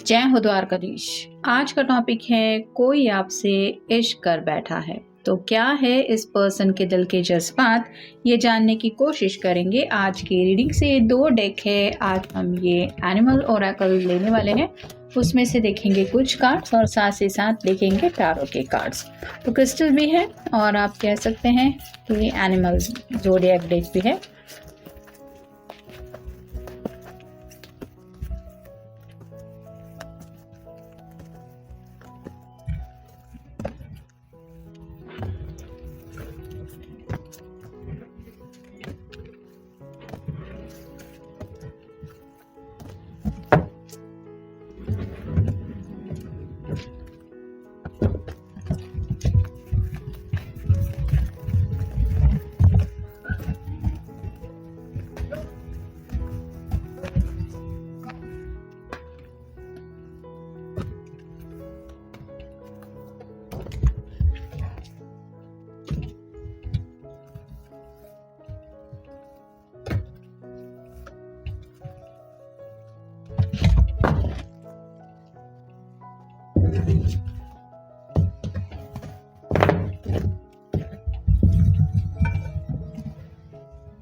जय हो द्वारकाधीश। आज का टॉपिक है कोई आपसे इश्क कर बैठा है। तो क्या है इस पर्सन के दिल के जज्बात, ये जानने की कोशिश करेंगे। आज की रीडिंग से 2 डेक है। आज हम ये एनिमल ओरेकल लेने वाले हैं। उसमें से देखेंगे कुछ कार्ड्स और साथ ही साथ देखेंगे टैरो के कार्ड्स। तो क्रिस्टल भी है और आप कह सकते हैं कि एनिमल ज़ोडिएक डेक भी है।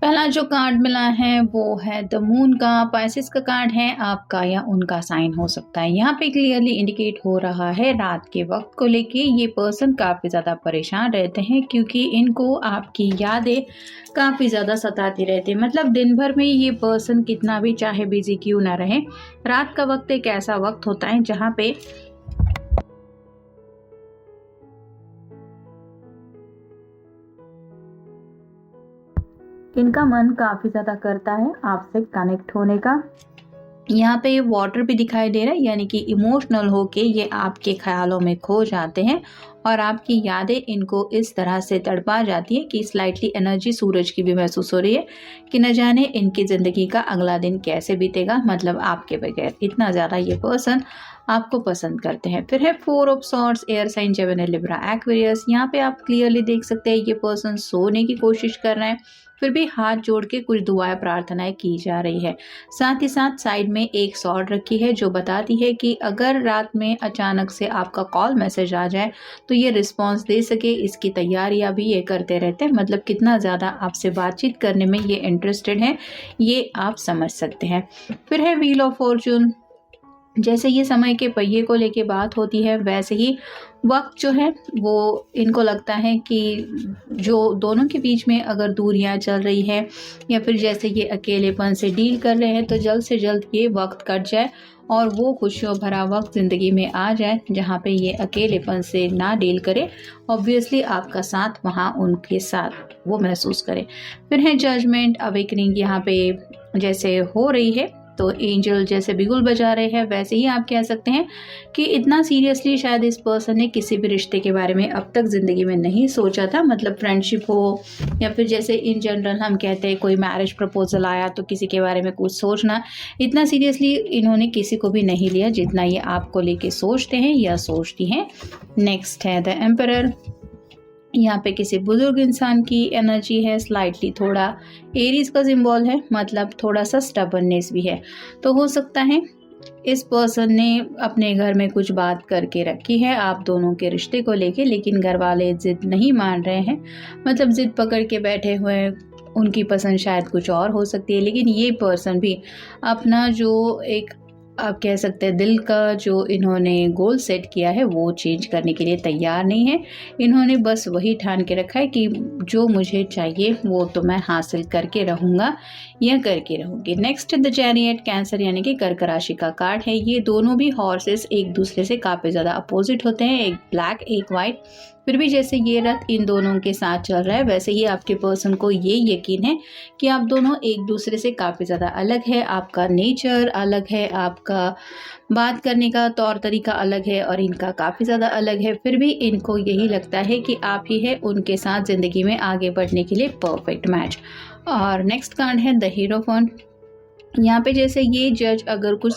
पहला जो कार्ड मिला है वो है द मून का। पाइसेस का कार्ड है, आपका या उनका साइन हो सकता है। यहाँ पे क्लियरली इंडिकेट हो रहा है रात के वक्त को लेके ये पर्सन काफ़ी ज़्यादा परेशान रहते हैं, क्योंकि इनको आपकी यादें काफ़ी ज़्यादा सताती रहती है। मतलब दिन भर में ये पर्सन कितना भी चाहे बिजी क्यों ना रहे, रात का वक्त एक ऐसा वक्त होता है जहाँ पे इनका मन काफ़ी ज़्यादा करता है आपसे कनेक्ट होने का। यहाँ पे वाटर भी दिखाई दे रहा है, यानी कि इमोशनल होके ये आपके ख्यालों में खो जाते हैं और आपकी यादें इनको इस तरह से तड़पा जाती है कि स्लाइटली एनर्जी सूरज की भी महसूस हो रही है कि न जाने इनकी ज़िंदगी का अगला दिन कैसे बीतेगा। मतलब आपके बगैर इतना ज़्यादा ये पर्सन आपको पसंद करते हैं। फिर है 4 of swords, air sign, Gemini, Libra, Aquarius. यहाँ पे आप क्लियरली देख सकते हैं ये पर्सन सोने की कोशिश कर रहे हैं, फिर भी हाथ जोड़ के कुछ दुआएं प्रार्थनाएं की जा रही है। साथ ही साथ साइड में एक सॉर्ड रखी है जो बताती है कि अगर रात में अचानक से आपका कॉल मैसेज आ जाए तो ये रिस्पॉन्स दे सके, इसकी तैयारियां भी ये करते रहते हैं। मतलब कितना ज़्यादा आपसे बातचीत करने में ये इंटरेस्टेड हैं, ये आप समझ सकते हैं। फिर है व्हील ऑफ फॉर्चून। जैसे ये समय के पहिए को लेके बात होती है, वैसे ही वक्त जो है वो इनको लगता है कि जो दोनों के बीच में अगर दूरियां चल रही है या फिर जैसे ये अकेलेपन से डील कर रहे हैं, तो जल्द से जल्द ये वक्त कट जाए और वो खुशियों भरा वक्त ज़िंदगी में आ जाए जहाँ पे ये अकेलेपन से ना डील करे। ऑब्वियसली आपका साथ वहाँ उनके साथ वो महसूस करे। फिर है जजमेंट, अवेकनिंग। यहाँ पे जैसे हो रही है तो एंजल जैसे बिगुल बजा रहे हैं, वैसे ही आप कह सकते हैं कि इतना सीरियसली शायद इस पर्सन ने किसी भी रिश्ते के बारे में अब तक ज़िंदगी में नहीं सोचा था। मतलब फ्रेंडशिप हो या फिर जैसे इन जनरल हम कहते हैं कोई मैरिज प्रपोजल आया तो किसी के बारे में कुछ सोचना, इतना सीरियसली इन्होंने किसी को भी नहीं लिया जितना ये आपको लेके सोचते हैं या सोचती हैं। नेक्स्ट है द एम्परर। यहाँ पे किसी बुजुर्ग इंसान की एनर्जी है, स्लाइटली थोड़ा एरीज का सिंबल है, मतलब थोड़ा सा स्टबर्ननेस भी है। तो हो सकता है इस पर्सन ने अपने घर में कुछ बात करके रखी है आप दोनों के रिश्ते को लेके, लेकिन घर वाले जिद नहीं मान रहे हैं। मतलब जिद पकड़ के बैठे हुए हैं, उनकी पसंद शायद कुछ और हो सकती है, लेकिन ये पर्सन भी अपना जो एक आप कह सकते हैं दिल का जो इन्होंने गोल सेट किया है वो चेंज करने के लिए तैयार नहीं है। इन्होंने बस वही ठान के रखा है कि जो मुझे चाहिए वो तो मैं हासिल करके रहूँगा या करके रहूँगी। नेक्स्ट द चैरियट, कैंसर यानी कि कर्क राशि का कार्ड है। ये दोनों भी हॉर्सेस एक दूसरे से काफ़ी ज़्यादा अपोजिट होते हैं, एक ब्लैक एक वाइट। फिर भी जैसे ये रथ इन दोनों के साथ चल रहा है, वैसे ही आपके पर्सन को ये यकीन है कि आप दोनों एक दूसरे से काफ़ी ज़्यादा अलग है। आपका नेचर अलग है, आपका बात करने का तौर तरीका अलग है और इनका काफ़ी ज़्यादा अलग है। फिर भी इनको यही लगता है कि आप ही है उनके साथ ज़िंदगी में आगे बढ़ने के लिए परफेक्ट मैच। और नेक्स्ट कार्ड है द हीरोफोन। यहाँ पे जैसे ये जज अगर कुछ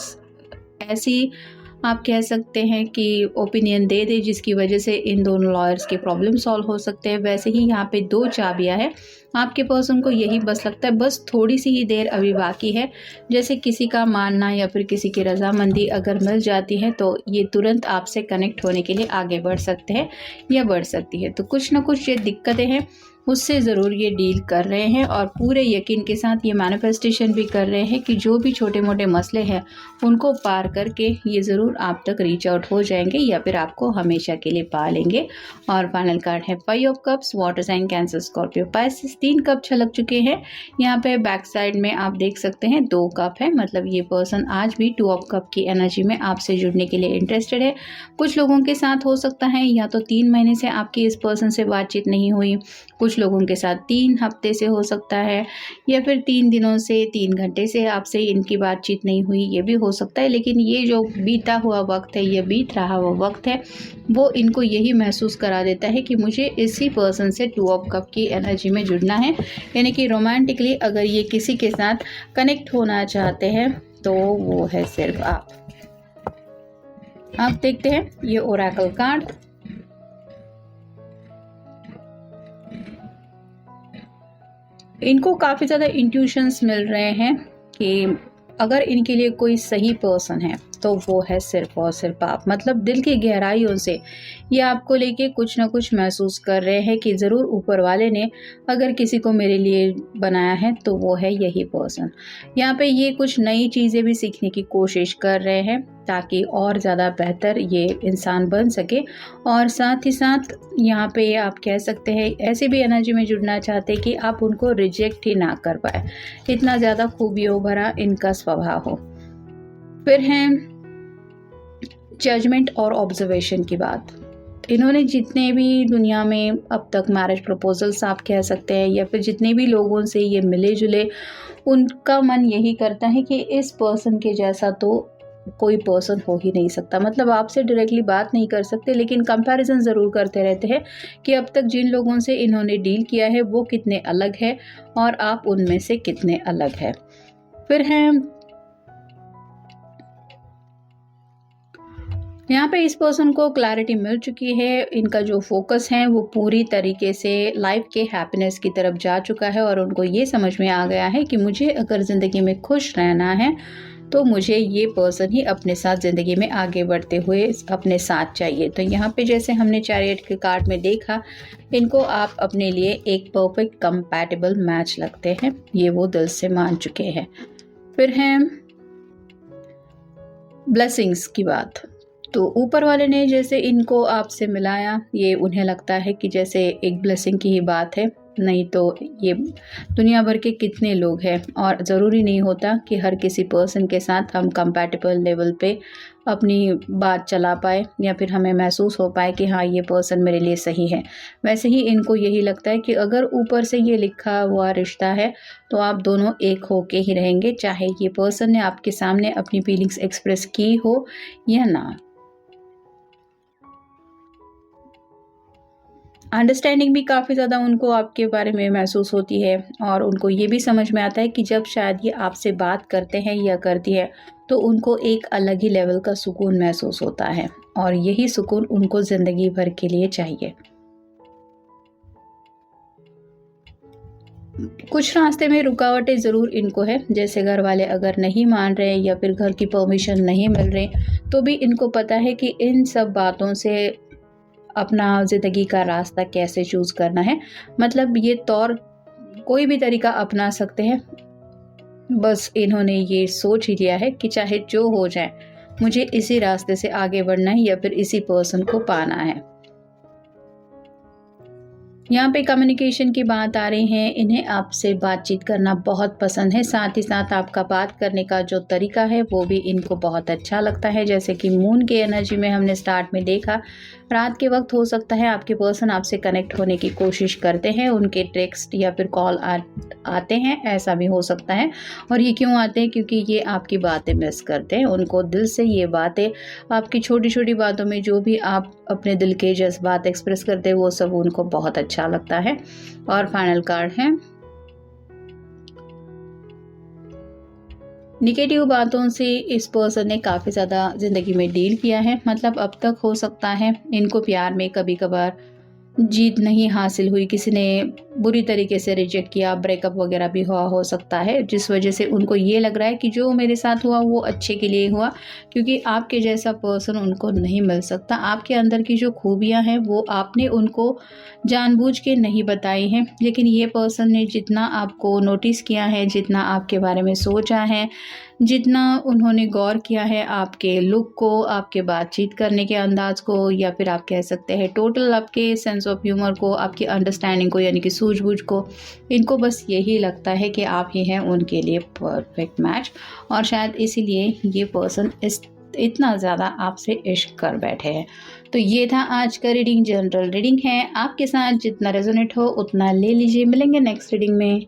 ऐसी आप कह सकते हैं कि ओपिनियन दे दे, जिसकी वजह से इन दोनों लॉयर्स के प्रॉब्लम सॉल्व हो सकते हैं। वैसे ही यहाँ पे 2 चाबियाँ हैं, आपके पर्सन को यही बस लगता है बस थोड़ी सी ही देर अभी बाकी है। जैसे किसी का मानना या फिर किसी की रजामंदी अगर मिल जाती है तो ये तुरंत आपसे कनेक्ट होने के लिए आगे बढ़ सकते हैं या बढ़ सकती है। तो कुछ ना कुछ ये दिक्कतें हैं उससे ज़रूर ये डील कर रहे हैं और पूरे यकीन के साथ ये मैनिफेस्टेशन भी कर रहे हैं कि जो भी छोटे मोटे मसले हैं उनको पार करके ये ज़रूर आप तक रीच आउट हो जाएंगे या फिर आपको हमेशा के लिए पा लेंगे। और फाइनल कार्ड है 5 of cups, water sign Cancer Scorpio Pisces. 3 cup छलक चुके हैं। यहाँ पे बैक साइड में आप देख सकते हैं 2 कप है, मतलब ये पर्सन आज भी 2 ऑफ कप की एनर्जी में आपसे जुड़ने के लिए इंटरेस्टेड है। कुछ लोगों के साथ हो सकता है या तो 3 महीने से आपकी इस पर्सन से बातचीत नहीं हुई, कुछ लोगों के साथ 3 हफ्ते से हो सकता है, या फिर 3 दिनों से 3 घंटे से आपसे इनकी बातचीत नहीं हुई, ये भी हो सकता है। लेकिन ये जो बीता हुआ वक्त है, ये बीत रहा हुआ वक्त है, वो इनको यही महसूस करा देता है कि मुझे इसी पर्सन से 2 ऑफ कप की एनर्जी में जुड़ना है। यानी कि रोमांटिकली अगर ये किसी के साथ कनेक्ट होना चाहते हैं तो वो है सिर्फ आप। अब देखते हैं ये ओरेकल कार्ड। इनको काफ़ी ज़्यादा इंट्यूशंस मिल रहे हैं कि अगर इनके लिए कोई सही पर्सन है तो वो है सिर्फ और सिर्फ आप। मतलब दिल की गहराइयों से ये आपको लेके कुछ ना कुछ महसूस कर रहे हैं कि ज़रूर ऊपर वाले ने अगर किसी को मेरे लिए बनाया है तो वो है यही पर्सन। यहाँ पे ये कुछ नई चीज़ें भी सीखने की कोशिश कर रहे हैं ताकि और ज़्यादा बेहतर ये इंसान बन सके। और साथ ही साथ यहाँ पे आप कह सकते हैं ऐसी भी एनर्जी में जुड़ना चाहते कि आप उनको रिजेक्ट ही ना कर पाए, इतना ज़्यादा खूबियों भरा इनका स्वभाव हो। फिर है जजमेंट और ऑब्जर्वेशन की बात। इन्होंने जितने भी दुनिया में अब तक मैरिज प्रपोजल्स आप कह सकते हैं या फिर जितने भी लोगों से ये मिले जुले, उनका मन यही करता है कि इस पर्सन के जैसा तो कोई पर्सन हो ही नहीं सकता। मतलब आपसे डायरेक्टली बात नहीं कर सकते लेकिन कंपैरिजन ज़रूर करते रहते हैं कि अब तक जिन लोगों से इन्होंने डील किया है वो कितने अलग है और आप उनमें से कितने अलग है। फिर है यहाँ पे इस पर्सन को क्लैरिटी मिल चुकी है। इनका जो फोकस है वो पूरी तरीके से लाइफ के हैप्पीनेस की तरफ जा चुका है और उनको ये समझ में आ गया है कि मुझे अगर ज़िंदगी में खुश रहना है तो मुझे ये पर्सन ही अपने साथ ज़िंदगी में आगे बढ़ते हुए अपने साथ चाहिए। तो यहाँ पे जैसे हमने चैरियट के कार्ड में देखा, इनको आप अपने लिए एक परफेक्ट कंपैटिबल मैच लगते हैं, ये वो दिल से मान चुके हैं। फिर है ब्लेसिंग्स की बात। तो ऊपर वाले ने जैसे इनको आपसे मिलाया, ये उन्हें लगता है कि जैसे एक ब्लेसिंग की ही बात है, नहीं तो ये दुनिया भर के कितने लोग हैं और ज़रूरी नहीं होता कि हर किसी पर्सन के साथ हम कंपैटिबल लेवल पे अपनी बात चला पाए या फिर हमें महसूस हो पाए कि हाँ ये पर्सन मेरे लिए सही है। वैसे ही इनको यही लगता है कि अगर ऊपर से ये लिखा हुआ रिश्ता है तो आप दोनों एक होके ही रहेंगे, चाहे ये पर्सन ने आपके सामने अपनी फीलिंग्स एक्सप्रेस की हो या ना। अंडरस्टैंडिंग भी काफ़ी ज़्यादा उनको आपके बारे में महसूस होती है और उनको ये भी समझ में आता है कि जब शायद ये आपसे बात करते हैं या करती है तो उनको एक अलग ही लेवल का सुकून महसूस होता है और यही सुकून उनको ज़िंदगी भर के लिए चाहिए। कुछ रास्ते में रुकावटें ज़रूर इनको है, जैसे घर वाले अगर नहीं मान रहे या फिर घर की परमिशन नहीं मिल रही तो भी इनको पता है कि इन सब बातों से अपना ज़िंदगी का रास्ता कैसे चूज़ करना है। मतलब ये तौर कोई भी तरीका अपना सकते हैं, बस इन्होंने ये सोच ही लिया है कि चाहे जो हो जाए मुझे इसी रास्ते से आगे बढ़ना है या फिर इसी पर्सन को पाना है। यहाँ पे कम्युनिकेशन की बात आ रही है, इन्हें आपसे बातचीत करना बहुत पसंद है, साथ ही साथ आपका बात करने का जो तरीका है वो भी इनको बहुत अच्छा लगता है। जैसे कि मून की एनर्जी में हमने स्टार्ट में देखा, रात के वक्त हो सकता है आपके पर्सन आपसे कनेक्ट होने की कोशिश करते हैं, उनके टेक्स्ट या फिर कॉल आते हैं, ऐसा भी हो सकता है। और ये क्यों आते हैं? क्योंकि ये आपकी बातें मिस करते हैं, उनको दिल से ये बातें, आपकी छोटी छोटी बातों में जो भी आप अपने दिल के जज्बात एक्सप्रेस करते हैं वो सब उनको बहुत अच्छा लगता है। और फाइनल कार्ड है निगेटिव बातों से इस पर्सन ने काफ़ी ज़्यादा ज़िंदगी में डील किया है, मतलब अब तक हो सकता है इनको प्यार में कभी कभार जीत नहीं हासिल हुई, किसी ने बुरी तरीके से रिजेक्ट किया, ब्रेकअप वगैरह भी हुआ हो सकता है, जिस वजह से उनको ये लग रहा है कि जो मेरे साथ हुआ वो अच्छे के लिए हुआ, क्योंकि आपके जैसा पर्सन उनको नहीं मिल सकता। आपके अंदर की जो खूबियां हैं वो आपने उनको जानबूझ के नहीं बताई हैं, लेकिन ये पर्सन ने जितना आपको नोटिस किया है, जितना आपके बारे में सोचा है, जितना उन्होंने गौर किया है आपके लुक को, आपके बातचीत करने के अंदाज को, या फिर आप कह सकते हैं टोटल आपके सेंस ऑफ ह्यूमर को, आपकी अंडरस्टैंडिंग को, यानी कि सूझबूझ को, इनको बस यही लगता है कि आप ही हैं उनके लिए परफेक्ट मैच, और शायद इसीलिए ये पर्सन इतना ज़्यादा आपसे इश्क कर बैठे हैं। तो ये था आज का रीडिंग, जनरल रीडिंग है, आपके साथ जितना रेजोनेट हो उतना ले लीजिए। मिलेंगे नेक्स्ट रीडिंग में।